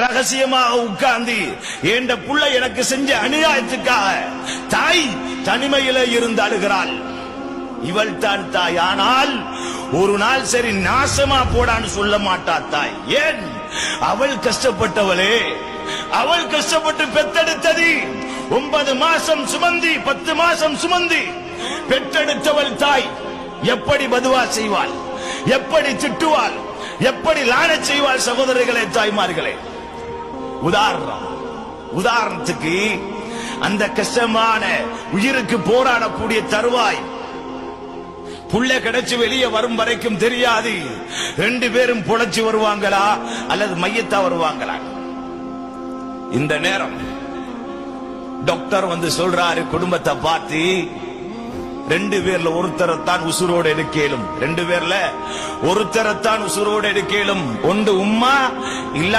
ரகசியமாக உட்கார்ந்து என்ற புள்ள எனக்கு செஞ்ச அநியாயத்துக்காக தாய் தனிமையில இருந்து அழுகிறாள். இவள் தான் தாய். ஆனால் ஒரு நாள் சரி நாசமா போடான்னு சொல்ல மாட்டா தாய். ஏன்? அவள் கஷ்டப்பட்டவளே, அவள் கஷ்டப்பட்டு பெத்தெடுத்தது. 9 மாசம் சுமந்தி 10 மாசம் சுமந்தி பெற்றெடுத்தவள் தாய் எப்படி பதுவா செய்வாள், எப்படி திட்டுவாள், எப்படி லானச் செய்வாள்? சகோதரர்களே, தாய்மார்களே, உதாரணத்துக்கு அந்த கஷ்டமான உயிருக்கு போராடக்கூடிய தருவாய் புள்ள கிடைச்சு வெளியே வரும் வரைக்கும் தெரியாது 2 பேரும் புழைச்சு வருவாங்களா அல்லது மையத்தா வருவாங்களா. இந்த நேரம் டாக்டர் வந்து சொல்றாரு குடும்பத்தை பார்த்து, 2 பேர்ல ஒருத்தரைத்தான் உசுரோடு எடுக்கலும், 2 பேர்ல ஒருத்தரைத்தான் உசுரோடு எடுக்கலும். ஒன்று உம்மா இல்ல